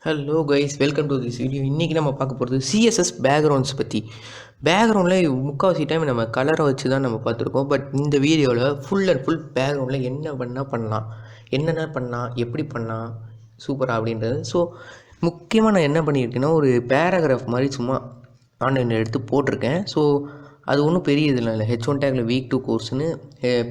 Hello guys, welcome to this video. இன்றைக்கி நம்ம பார்க்க போகிறது சிஎஸ்எஸ் பேக்ரவுண்ட்ஸ் பற்றி. பேக்ரவுண்டில் முக்கால்வாசி டைம் நம்ம கலரை வச்சு தான் நம்ம பார்த்துருக்கோம். பட் இந்த வீடியோவில் ஃபுல் அண்ட் ஃபுல் பேக்ரவுண்டில் என்ன பண்ணலாம், என்னென்ன பண்ணலாம், எப்படி பண்ணலாம் சூப்பராக அப்படின்றது. ஸோ முக்கியமாக நான் என்ன பண்ணியிருக்கேன்னா, ஒரு பேராகிராஃப் மாதிரி சும்மா ஆன்லைனில் எடுத்து போட்டிருக்கேன். ஸோ அது ஒன்றும் பெரிய இதெல்லாம் இல்லை. H1 டேக்கில் வீக் 2 கோர்ஸ்னு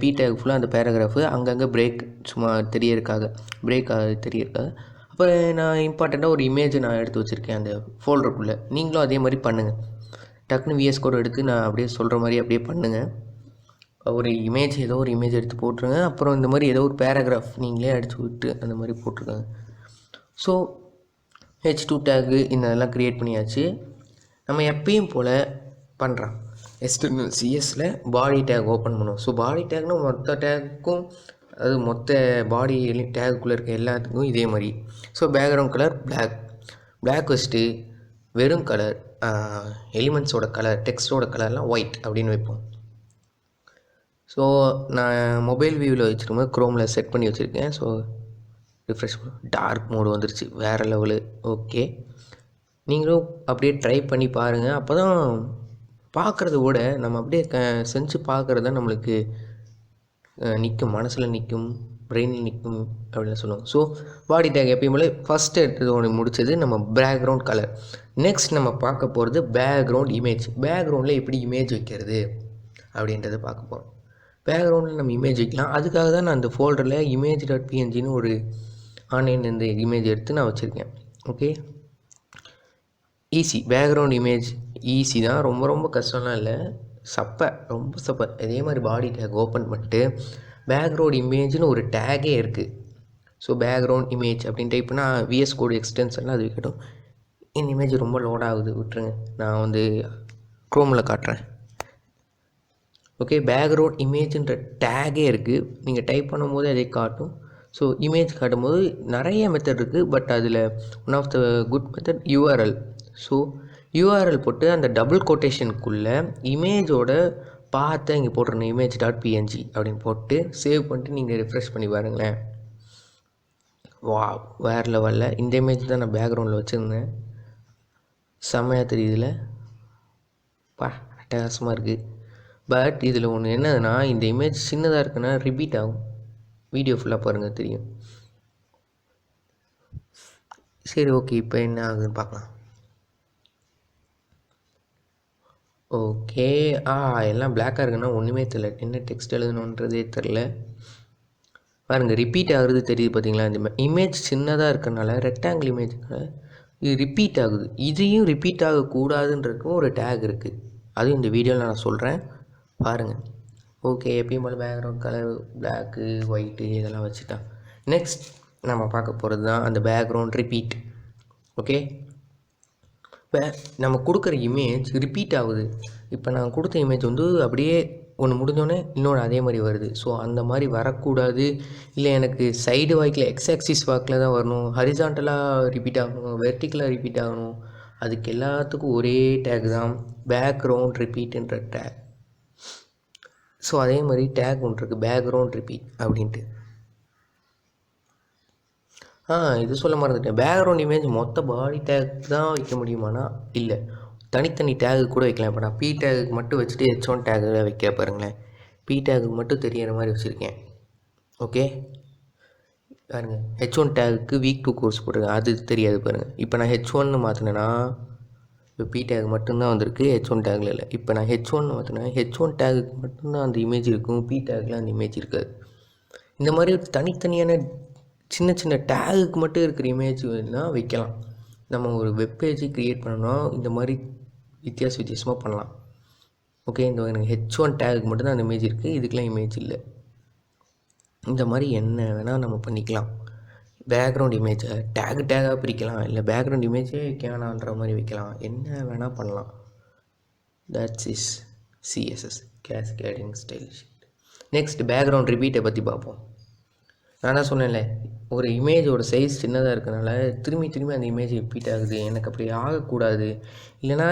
பி டேக் ஃபுல்லாக அந்த பேராகிராஃபு அங்கங்கே பிரேக் சும்மா பிரேக் தெரியறதுக்காக. அப்போ நான் இம்பார்ட்டண்ட்டாக ஒரு இமேஜ் நான் எடுத்து வச்சுருக்கேன் அந்த ஃபோல்டருக்குள்ளே. நீங்களும் அதே மாதிரி பண்ணுங்கள். டக்குன்னு விஎஸ் கோட் எடுத்து நான் அப்படியே சொல்கிற மாதிரி அப்படியே பண்ணுங்கள். ஒரு ஏதோ ஒரு இமேஜ் எடுத்து போட்டுருங்க. அப்புறம் இந்த மாதிரி ஏதோ ஒரு பேராகிராஃப் நீங்களே அடித்து விட்டு அந்த மாதிரி போட்டிருக்காங்க. ஸோ H2 டேகு இதெல்லாம் க்ரியேட் பண்ணியாச்சு. நம்ம எப்பயும் போல் பண்ணுறோம். எக்ஸ்டர்னல் சிஎஸில் பாடி டேக் ஓப்பன் பண்ணுவோம். ஸோ பாடி டேக்னால் மொத்த டேக்குக்கும், அது மொத்த பாடி டேக்குள்ளே இருக்க எல்லாத்துக்கும் இதே மாதிரி. ஸோ பேக்ரவுண்ட் கலர் பிளாக் வச்சுட்டு வெறும் கலர், எலிமெண்ட்ஸோட கலர், டெக்ஸ்டோட கலர்லாம் ஒயிட் அப்படின்னு வைப்போம். ஸோ நான் மொபைல் வியூவில் வச்சுருக்கும்போது க்ரோமில் செட் பண்ணி வச்சுருக்கேன். ஸோ ரிஃப்ரெஷ் டார்க் மோடு வந்துருச்சு, வேறு லெவலு. ஓகே, நீங்களும் அப்படியே ட்ரை பண்ணி பாருங்கள். அப்போ தான் பார்க்குறத விட நம்ம அப்படியே செஞ்சு பார்க்குறது தான் நம்மளுக்கு நிற்கும், மனசில் நிற்கும், பிரெயினில் நிற்கும் அப்படின்னு சொல்லுவோம். ஸோ பாடி டேக் எப்பயும் போல ஃபஸ்ட்டு எடுத்தது ஒன்று முடித்தது நம்ம பேக்ரவுண்ட் கலர். நெக்ஸ்ட் நம்ம பார்க்க போகிறது பேக்ரவுண்ட் இமேஜ். பேக்ரவுண்டில் எப்படி இமேஜ் வைக்கிறது அப்படின்றத பார்க்க போகிறோம். பேக்ரவுண்டில் நம்ம இமேஜ் வைக்கலாம். அதுக்காக தான் நான் அந்த ஃபோல்டரில் image.pngன்னு ஒரு ஆன்லைன்லேருந்து இமேஜ் எடுத்து நான் வச்சுருக்கேன். Okay, easy. Background image easy தான், ரொம்ப கஷ்டம்லாம் இல்லை. ரொம்ப சப்பை. இதே மாதிரி பாடி டேக் ஓப்பன் பண்ணிட்டு பேக்ரவுண்ட் இமேஜ்னு ஒரு டேகே இருக்குது. ஸோ பேக்ரவுண்ட் இமேஜ் அப்படின்னு டைப் பண்ணால் விஎஸ் கோடு எக்ஸ்டென்ஷன்லாம் அது வைக்கட்டும். இந்த இமேஜ் ரொம்ப லோட் ஆகுது, விட்டுருங்க. நான் வந்து க்ரோமில் காட்டுறேன். ஓகே, பேக்ரவுண்ட் இமேஜ்ன்ற டேகே இருக்குது. நீங்கள் டைப் பண்ணும்போது அதை காட்டும். ஸோ இமேஜ் காட்டும்போது நிறைய மெத்தட் இருக்குது. பட் அதில் one of the good method URL. So URL போட்டு அந்த டபுள் கோட்டேஷனுக்குள்ளே இமேஜோட பார்த்து இங்கே போட்டுருங்க, image.png அப்படின்னு போட்டு சேவ் பண்ணிட்டு நீங்கள் ரிஃப்ரெஷ் பண்ணி பாருங்களேன். வேறு லெவலில் இந்த இமேஜ் தான் நான் பேக்ரவுண்டில் வச்சுருந்தேன். செம்மையாக தெரியுதுல, அட்டகாசமாக இருக்குது. பட் இதில் ஒன்று என்னதுன்னா, இந்த இமேஜ் சின்னதாக இருக்குன்னா ரிப்பீட் ஆகும். வீடியோ ஃபுல்லாக பாருங்கள், தெரியும். சரி, ஓகே, இப்போ என்ன ஆகுதுன்னு பார்க்கலாம். ஓகே, எல்லாம் பிளாக்காக இருக்குன்னா ஒன்றுமே தெரியல, என்ன டெக்ஸ்ட் எழுதணுன்றதே தெரில. பாருங்கள், ரிப்பீட் ஆகுறது தெரியுது பார்த்தீங்களா. இந்த இமேஜ் சின்னதாக இருக்கனால, ரெக்டாங்கிள் இமேஜ்னால இது ரிப்பீட் ஆகுது. இதையும் ரிப்பீட் ஆகக்கூடாதுன்றதுக்கும் ஒரு டேக் இருக்குது. அதுவும் இந்த வீடியோவில் நான் சொல்கிறேன், பாருங்கள். ஓகே, எப்பயும் போல் பேக்ரவுண்ட் கலர் பிளாக்கு, ஒயிட்டு இதெல்லாம் வச்சுட்டா. நெக்ஸ்ட் நம்ம பார்க்க போகிறது தான் அந்த பேக்ரவுண்ட் ரிப்பீட். ஓகே, இப்போ நம்ம கொடுக்குற இமேஜ் ரிப்பீட் ஆகுது. இப்போ நான் கொடுத்த இமேஜ் வந்து அப்படியே ஒன்று முடிஞ்சோடனே இன்னொன்று அதே மாதிரி வருது. ஸோ அந்த மாதிரி வரக்கூடாது. இல்லை எனக்கு சைடு வாக்கில் எக்ஸாக்சிஸ் வாக்கில் தான் வரணும், ஹரிசாண்டலாக ரிப்பீட் ஆகணும், வெர்டிக்கலாக ரிப்பீட் ஆகணும். அதுக்கு எல்லாத்துக்கும் ஒரே டேக் தான் பேக்ரவுண்ட் ரிப்பீட்டுன்ற டேக். ஸோ அதே மாதிரி டேக் ஒன்று இருக்குது, பேக்ரவுண்ட் ரிப்பீட் அப்படின்ட்டு. இது சொல்ல மறந்துட்டேன். பேக்ரவுண்ட் இமேஜ் மொத்த பாடி டேக் தான் வைக்க முடியுமானா இல்லை, தனித்தனி டேகு கூட வைக்கலாம். இப்போ நான் பி டேகுக்கு மட்டும் வச்சுட்டு H1 டேகில் வைக்க பாருங்களேன். பி டேகுக்கு மட்டும் தெரியிற மாதிரி வச்சுருக்கேன். ஓகே, பாருங்கள், H1 டேகுக்கு வீக் 2 கோர்ஸ் போட்டிருக்கேன், அது தெரியாது பாருங்கள். இப்போ நான் H1 மாற்றினேன்னா இப்போ பி டேக் மட்டும்தான் வந்திருக்கு, H1 டேகில் இல்லை. இப்போ நான் H1 மாற்றினேன், H1 டேகுக்கு மட்டும்தான் அந்த இமேஜ் இருக்கும், பி டேகில் அந்த இமேஜ் இருக்காது. இந்த மாதிரி தனித்தனியான சின்ன டேகுக்கு மட்டும் இருக்கிற இமேஜ் வேணால் வைக்கலாம். நம்ம ஒரு வெப்பேஜ் க்ரியேட் பண்ணோன்னா இந்த மாதிரி வித்தியாசமாக பண்ணலாம். ஓகே, இந்த எனக்கு H1 டேகுக்கு மட்டும்தான் அந்த இமேஜ் இருக்குது, இதுக்கெலாம் இமேஜ் இல்லை. இந்த மாதிரி என்ன வேணால் நம்ம பண்ணிக்கலாம். பேக்ரவுண்ட் இமேஜை டேகாக பிரிக்கலாம், இல்லை பேக்ரவுண்ட் இமேஜே வைக்கலான்ற மாதிரி வைக்கலாம், என்ன வேணால் பண்ணலாம். That's is CSS cascading style sheet. Next background ரிப்பீட்டை பற்றி பார்ப்போம். நான் தான் சொன்னேன்ல, ஒரு இமேஜோட சைஸ் சின்னதாக இருக்கனால திரும்பி அந்த இமேஜ் ரிப்பீட் ஆகுது. எனக்கு அப்படி ஆகக்கூடாது. இல்லைனா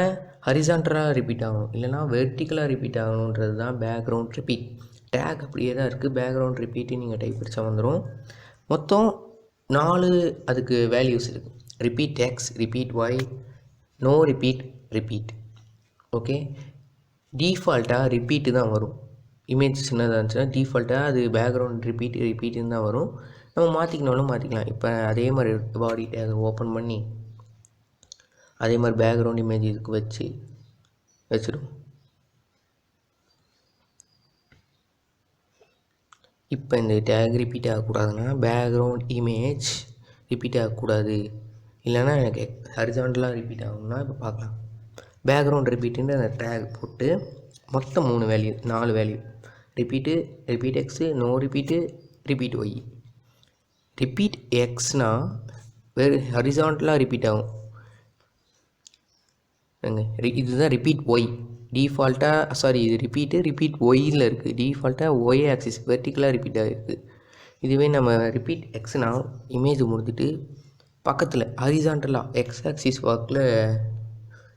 ஹரிசாண்டலாக ரிப்பீட் ஆகணும், இல்லைனா வெர்டிக்கலாக ரிப்பீட் ஆகணுன்றது தான் பேக்ரவுண்ட் ரிப்பீட். டேக் அப்படியே தான் இருக்குது. பேக்ரவுண்ட் ரிப்பீட்டு நீங்கள் டைப் அடித்தா வந்துடும். மொத்தம் 4 அதுக்கு வேல்யூஸ் இருக்குது. repeat x, repeat y, no repeat, repeat. Okay, டிஃபால்ட்டாக ரிப்பீட்டு தான் வரும். இமேஜ் சின்னதாக இருந்துச்சுன்னா டிஃபால்ட்டாக அது பேக்ரவுண்ட் ரிப்பீட்டுன்னு தான் வரும். நம்ம மாற்றிக்கனாலும் மாற்றிக்கலாம். இப்போ அதே மாதிரி பாடி டேக் ஓப்பன் பண்ணி அதே மாதிரி பேக்ரவுண்ட் இமேஜ் இதுக்கு வச்சிடும். இப்போ இந்த டேக் ரிப்பீட் ஆகக்கூடாதுன்னா பேக்ரவுண்ட் இமேஜ் ரிப்பீட் ஆகக்கூடாது, இல்லைன்னா எனக்கு ஹரிசாண்டலாக ரிப்பீட் ஆகணும்னா இப்போ பார்க்கலாம். பேக்ரவுண்ட் ரிப்பீட்டுன்னு அந்த டேக் போட்டு மொத்தம் 4 value repeat x, no repeat, repeat y. Repeat எக்ஸ்னால் வெறும் ஹரிசாண்டலாக ரிப்பீட் ஆகும். இதுதான் ரிப்பீட் ஒய். டிஃபால்ட்டாக இது ரிப்பீட் ஒய்யில் இருக்குது. டிஃபால்ட்டாக ஒய் ஆக்சிஸ் வெர்டிக்கலாக ரிப்பீட் ஆகிருக்கு. இதுவே நம்ம ரிப்பீட் எக்ஸ்னால் இமேஜ் முடிஞ்சிட்டு பக்கத்தில் ஹரிசாண்டலாக எக்ஸ் ஆக்சிஸ் வாக்கில்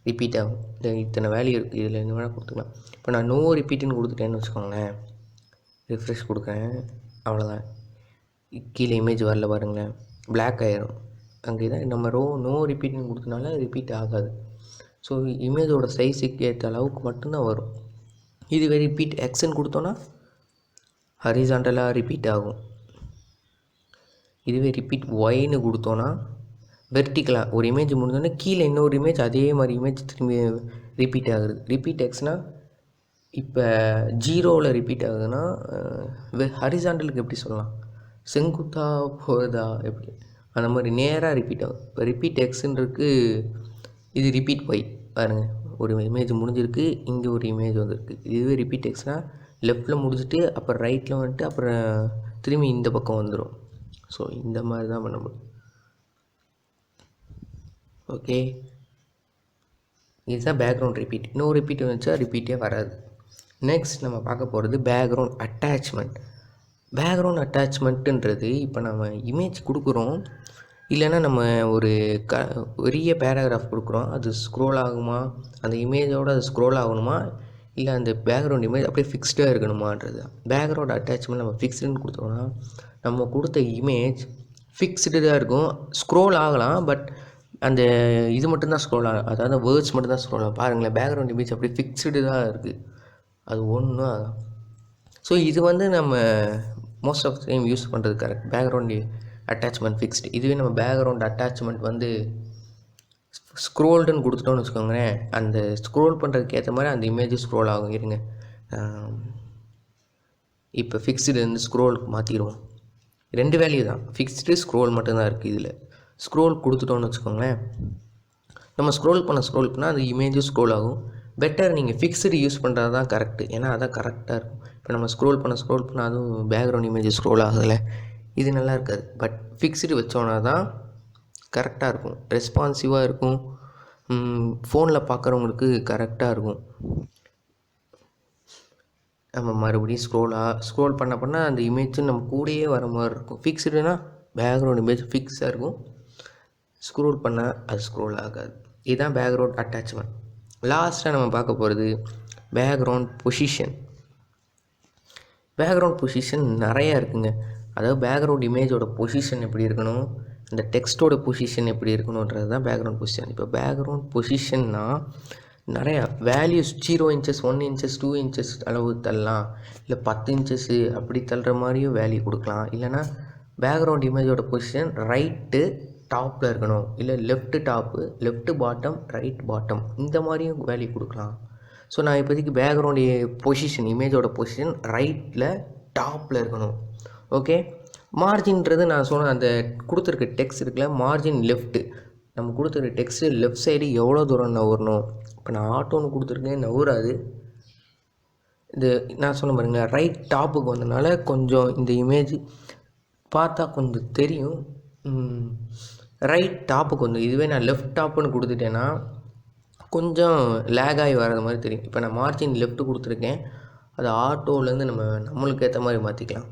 ரிப்பீட் ஆகும். இத்தனை வேல்யூ இருக்குது, இதில் என்ன வேணால் கொடுத்துக்கலாம். இப்போ நான் நோ ரிப்பீட்டுன்னு கொடுத்துட்டேன்னு வச்சுக்கோங்களேன், ரிஃப்ரெஷ் கொடுக்குறேன், அவ்வளோதான். கீழே இமேஜ் வரல பாருங்களேன், பிளாக் ஆகிடும். அங்கே தான் நம்ம நோ ரிப்பீட்னு கொடுத்தனால ரிப்பீட் ஆகாது. ஸோ இமேஜோட சைஸுக்கு ஏற்ற அளவுக்கு மட்டும்தான் வரும். இதுவே ரிப்பீட் எக்ஸ்ன்னு கொடுத்தோன்னா ஹரிசாண்டலாக ரிப்பீட் ஆகும். இதுவே ரிப்பீட் ஒய்ன்னு கொடுத்தோன்னா வெர்டிக்கலாக ஒரு இமேஜ் முடிஞ்சோடனே கீழே இன்னொரு இமேஜ் அதே மாதிரி இமேஜ் திரும்பி ரிப்பீட் ஆகுது. ரிப்பீட் எக்ஸ்னால் இப்போ 0ல் ரிப்பீட் ஆகுதுன்னா ஹரிசாண்டலுக்கு எப்படி சொல்லலாம், செங்குத்தா போகுதா எப்படி, அந்த மாதிரி நேராக ரிப்பீட் ஆகும். இப்போ ரிப்பீட் எக்ஸுன்றதுக்கு இது ரிப்பீட் ஒய் பாருங்கள், ஒரு இமேஜ் முடிஞ்சிருக்கு, இங்கே ஒரு இமேஜ் வந்துருக்கு. இதுவே ரிப்பீட் எக்ஸ்னால் லெஃப்டில் முடிஞ்சிட்டு அப்புறம் ரைட்டில் வந்துட்டு அப்புறம் திரும்பி இந்த பக்கம் வந்துடும். ஸோ இந்த மாதிரி தான் பண்ண முடியும். ஓகே, இதுதான் பேக்ரவுண்ட் ரிப்பீட். இன்னொரு ரிப்பீட் வந்துச்சா ரிப்பீட்டே வராது. நெக்ஸ்ட் நம்ம பார்க்க போகிறது பேக்ரவுண்ட் அட்டாச்மெண்ட். பேக்ரவுண்ட் அட்டாச்மெண்ட்டுன்றது இப்போ நம்ம இமேஜ் கொடுக்குறோம், இல்லைன்னா நம்ம ஒரு பெரிய பேராகிராஃப் கொடுக்குறோம், அது ஸ்க்ரோல் ஆகுமா, அந்த இமேஜோடு அது ஸ்க்ரோல் ஆகணுமா, இல்லை அந்த பேக்ரவுண்ட் இமேஜ் அப்படியே ஃபிக்ஸ்டாக இருக்கணுமான்றது. பேக்ரவுண்ட் அட்டாச்மெண்ட் நம்ம ஃபிக்ஸ்டுன்னு கொடுத்தோம்னா நம்ம கொடுத்த இமேஜ் ஃபிக்ஸ்டு தான் இருக்கும், ஸ்க்ரோல் ஆகலாம், பட் அந்த இது மட்டும்தான் ஸ்க்ரோல் ஆகும், அதாவது வேர்ட்ஸ் மட்டும்தான் ஸ்க்ரோல் ஆகும். பாருங்களேன், பேக்ரவுண்ட் இமேஜ் அப்படியே ஃபிக்ஸ்டு தான் இருக்குது, அது ஒன்றும் ஆகும். ஸோ இது நம்ம மோஸ்ட் ஆஃப் டைம் யூஸ் பண்ணுறது கரெக்ட், பேக்ரவுண்ட் அட்டாச்மெண்ட் ஃபிக்ஸ்டு. இதுவே நம்ம பேக்ரவுண்ட் அட்டாச்மெண்ட் ஸ்க்ரோல்டுன்னு கொடுத்துட்டோன்னு வச்சுக்கோங்களேன், அந்த ஸ்க்ரோல் பண்ணுறதுக்கு ஏற்ற மாதிரி அந்த இமேஜ் ஸ்க்ரோல் ஆகும். இருங்க, இப்போ ஃபிக்ஸ்டுலேருந்து ஸ்க்ரோலுக்கு மாற்றிடுவோம். 2 வேல்யூ தான், ஃபிக்ஸ்டு ஸ்க்ரோல் மட்டும்தான் இருக்குது. இதில் ஸ்க்ரோல் கொடுத்துட்டோன்னு வச்சுக்கோங்களேன், நம்ம ஸ்க்ரோல் பண்ணால் அந்த இமேஜும் ஸ்க்ரோல் ஆகும். பெட்டர் நீங்கள் ஃபிக்ஸ்டு யூஸ் பண்ணுறது தான் கரெக்டு, ஏன்னா அதான் கரெக்டாக இருக்கும். இப்போ நம்ம ஸ்க்ரோல் பண்ண அதுவும் பேக்ரவுண்ட் இமேஜ் ஸ்க்ரோல் ஆகுதில்ல, இது நல்லா இருக்காது. பட் ஃபிக்ஸ்டு வச்சோன்னா தான் கரெக்டாக இருக்கும், ரெஸ்பான்சிவாக இருக்கும், ஃபோனில் பார்க்குறவங்களுக்கு கரெக்டாக இருக்கும். நம்ம மறுபடியும் ஸ்க்ரோல் பண்ண அந்த இமேஜும் நம்ம கூடயே வர மாதிரி இருக்கும். ஃபிக்ஸ்டுனா பேக்ரவுண்ட் இமேஜ் ஃபிக்ஸாக இருக்கும், ஸ்க்ரோல் பண்ணால் அது ஸ்க்ரோல் ஆகாது. இதுதான் பேக்ரவுண்ட் அட்டாச்மெண்ட். லாஸ்ட்டாக நம்ம பார்க்க போகிறது பேக்ரவுண்ட் பொசிஷன். பேக்ரவுண்ட் பொசிஷன் நிறையா இருக்குங்க. அதாவது பேக்ரவுண்ட் இமேஜோட பொசிஷன் எப்படி இருக்கணும், இந்த டெக்ஸ்ட்டோட பொசிஷன் எப்படி இருக்கணுன்றது தான் பேக்ரவுண்ட் பொசிஷன். இப்போ பேக்ரவுண்ட் பொசிஷன்னால் நிறையா வேல்யூஸ் 0 inches 1 inches 2 inches அளவு தள்ளலாம், இல்லை 10 inches அப்படி தள்ளுற மாதிரியும் வேல்யூ கொடுக்கலாம். இல்லைனா பேக்ரவுண்ட் இமேஜோட பொசிஷன் ரைட்டு டாப்பில் இருக்கணும், இல்லை left top, left bottom, right bottom, இந்த மாதிரியும் வேல்யூ கொடுக்கலாம். ஸோ நான் இப்போதைக்கு பேக்ரவுண்ட் பொசிஷன் இமேஜோட பொசிஷன் ரைட்டில் டாப்பில் இருக்கணும். ஓகே, மார்ஜின்றது நான் சொன்ன அந்த கொடுத்துருக்க டெக்ஸ்ட் இருக்குல்ல, மார்ஜின் லெஃப்ட்டு, நம்ம கொடுத்துருக்க டெக்ஸ்ட்டு லெஃப்ட் சைடு எவ்வளோ தூரம் நகரணும். இப்போ நான் ஆட்டோன்னு கொடுத்துருக்கேன், நகராது. இது நான் சொன்ன பாருங்களேன், ரைட் டாப்புக்கு வந்தனால கொஞ்சம் இந்த இமேஜ் பார்த்தா கொஞ்சம் தெரியும், ரைட் டாப்புக்கு இதுவே நான் லெஃப்ட் டாப்புன்னு கொடுத்துட்டேன்னா கொஞ்சம் லேக் ஆகி வர்றது மாதிரி தெரியும். இப்போ நான் மார்ஜின் லெஃப்ட்டு கொடுத்துருக்கேன், அது ஆட்டோலேருந்து நம்மளுக்கு ஏற்ற மாதிரி மாற்றிக்கலாம்.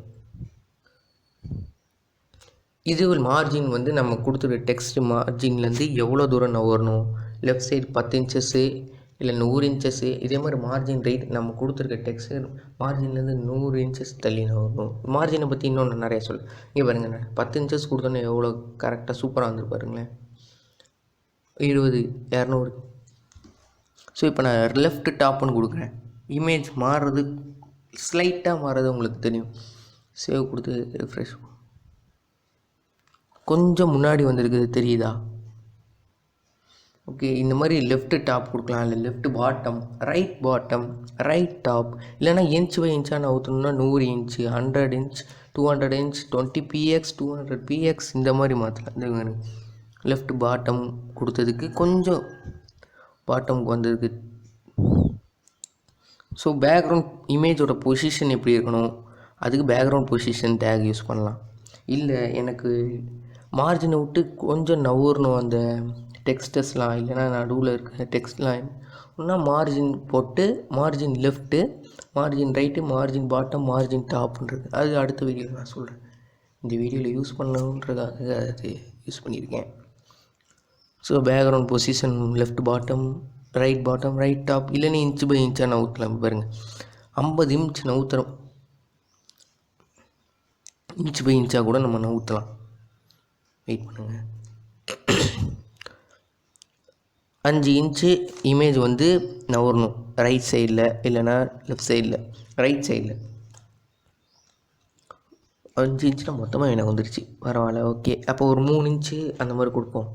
இது மார்ஜின் நம்ம கொடுத்துருக்க டெக்ஸ்ட் மார்ஜின்லேருந்து எவ்வளோ தூரம் நகரணும், லெஃப்ட் சைடு 10 inches இல்லை 100 inches, இதே மாதிரி மார்ஜின் ரைட் நம்ம கொடுத்துருக்க டெக்ஸ்ட் மார்ஜின்லேருந்து 100 inches தள்ளி நகரணும். மார்ஜினை பற்றி இன்னொன்று நிறையா இங்கே பாருங்கள், 10 inches கொடுத்தோன்னே எவ்வளோ கரெக்டாக சூப்பராக வந்துரு பாருங்களேன். 20 200. ஸோ இப்போ நான் லெஃப்ட் டாப்னு கொடுக்குறேன். இமேஜ் மாறுறது ஸ்லைட்டாக மாறுறது உங்களுக்கு தெரியும். சேவ் கொடுத்து ரிஃப்ரெஷ். கொஞ்சம் முன்னாடி வந்திருக்குது தெரியுதா? ஓகே, இந்த மாதிரி லெஃப்ட் டாப் கொடுக்கலாம், இல்லை லெஃப்ட் பாட்டம், ரைட் டாப், இல்லைனா இன்ச் பை இன்ச்சாக நான் ஊற்றணும்னா 100 inch, 100 inch, 200 inch, 20px, 200px இந்த மாதிரி மாற்றலாம். இந்த மாதிரி லெஃப்ட் பாட்டம் கொடுத்ததுக்கு கொஞ்சம் பாட்டமுக்கு வந்ததுக்கு. ஸோ பேக்ரவுண்ட் இமேஜோட பொசிஷன் எப்படி இருக்கணும், அதுக்கு பேக்ரவுண்ட் பொசிஷன் டேக் யூஸ் பண்ணலாம். இல்லை எனக்கு மார்ஜினை விட்டு கொஞ்சம் நவுறணும் அந்த டெக்ஸ்டஸ்லாம், இல்லைனா நடுவில் இருக்கிற டெக்ஸ்ட்லாம், இன்னும் மார்ஜின் போட்டு margin left, margin right, margin bottom, margin டாப்ன்றது அது அடுத்த வீடியோவில் நான் சொல்கிறேன். இந்த வீடியோவில் யூஸ் பண்ணணுன்றதுக்காக அது யூஸ் பண்ணியிருக்கேன். So background position left bottom, right top, இல்லைன்னா இன்ச் பை இன்ச்சாக நவுத்தலாம். பாருங்கள், 50 இன்ச் நவுத்துறோம், இன்ச் பை இன்ச்சாக கூட நம்ம நவுத்தலாம். வெயிட் பண்ணுங்கள். 5 இன்ச்சு இமேஜ் வந்து நவரணும் ரைட் சைடில், இல்லைனா லெஃப்ட் சைடில். ரைட் சைடில் 5 இன்ச்சில் மொத்தமாக எனக்கு வந்துருச்சு, பரவாயில்ல. ஓகே, அப்போ ஒரு 3 இன்ச்சு அந்த மாதிரி கொடுப்போம்.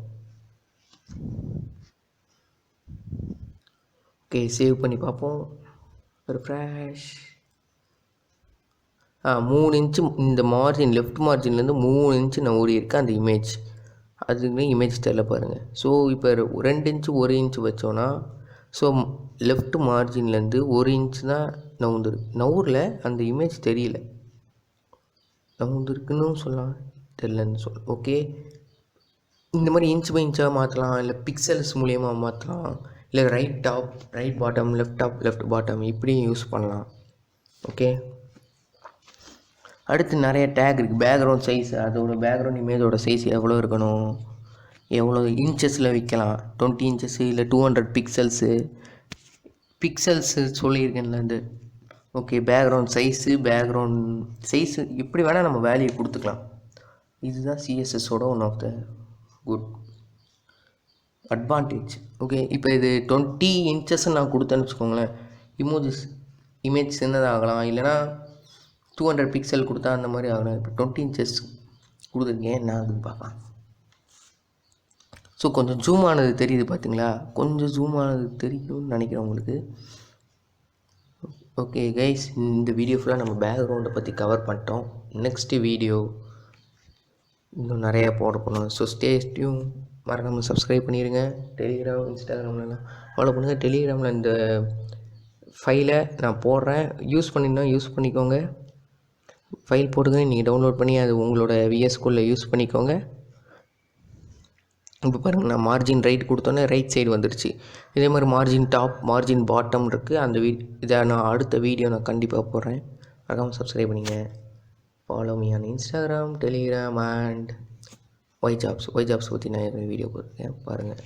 ஓகே, சேவ் பண்ணி பார்ப்போம். ரிஃப்ரெஷ். 3 இன்ச்சு இந்த மார்ஜின், லெஃப்ட் மார்ஜின்லேருந்து 3 இன்ச்சு நான் ஓடி இருக்கேன் அந்த இமேஜ். அதுக்குமே இமேஜ் தெரியல பாருங்கள். ஸோ இப்போ 2 இன்ச்சு 1 இன்ச்சு வச்சோன்னா, ஸோ லெஃப்ட் மார்ஜின்லேருந்து 1 இன்ச்சு தான் நவுரில் அந்த இமேஜ் தெரியல, நவுந்துருக்குன்னு சொல்லலாம், தெரிலன்னு சொல்ல. ஓகே, இந்த மாதிரி இன்ச் பை இன்ச்சாக மாற்றலாம், இல்லை பிக்சல்ஸ் மூலியமாக மாற்றலாம், இல்லை right top, right bottom, left top, left bottom இப்படியும் யூஸ் பண்ணலாம். ஓகே, அடுத்து நிறைய டேக் இருக்குது. பேக்ரவுண்ட் சைஸ், அதோட பேக்ரவுண்ட் இமேஜோட சைஸ் எவ்வளோ இருக்கணும், எவ்வளோ இன்ச்சஸில் வைக்கலாம், 20 இன்ச்சஸ் இல்லை 200 பிக்சல்ஸு சொல்லியிருக்கேன்ல இந்த. ஓகே, பேக்ரவுண்ட் சைஸு இப்படி வேணால் நம்ம வேல்யூ கொடுத்துக்கலாம். இதுதான் சிஎஸ்எஸோட one of the good advantage. Okay, இப்போ இது 20 இன்ச்சஸ் நான் கொடுத்தேன்னு வச்சுக்கோங்களேன், இமேஜ் சின்னதாகலாம், இல்லைனா 200 பிக்சல் கொடுத்தா அந்த மாதிரி ஆகலாம். இப்போ 20 இன்ச்சஸ் கொடுத்துருக்கேன், என்ன ஆகுதுன்னு பார்க்கலாம். ஸோ கொஞ்சம் ஜூம் ஆனது தெரியுது பார்த்தீங்களா, கொஞ்சம் ஜூம் ஆனது தெரியும்னு நினைக்கிறேன் உங்களுக்கு. ஓகே கைஸ், இந்த வீடியோ ஃபுல்லாக நம்ம பேக்ரவுண்டை பற்றி கவர் பண்ணிட்டோம். நெக்ஸ்ட்டு வீடியோ இன்னும் நிறையா போட போகணும். ஸோ ஸ்டே டியூன், மறக்காமல் சப்ஸ்கிரைப் பண்ணிடுங்க. டெலிகிராம், இன்ஸ்டாகிராம்லாம் ஃபாலோ பண்ணுங்கள். டெலிகிராமில் இந்த ஃபைலை நான் போடுறேன், யூஸ் பண்ணிக்கோங்க. ஃபைல் போடுங்க, நீங்கள் டவுன்லோட் பண்ணி அது உங்களோட விஎஸ் ஸ்கூலில் யூஸ் பண்ணிக்கோங்க. இப்போ பாருங்கள், நான் மார்ஜின் ரைட் கொடுத்தோன்னே ரைட் சைடு வந்துடுச்சு. இதே மாதிரி மார்ஜின் டாப், மார்ஜின் பாட்டம் இருக்குது. அந்த இதை நான் அடுத்த வீடியோ நான் கண்டிப்பாக போடுறேன். மறக்காமல் சப்ஸ்கிரைப் பண்ணிங்க. Follow me on Instagram, Telegram and ஒய் ஜாப்ஸ் பற்றி நான் வீடியோ போட்டிருக்கேன், பாருங்கள்.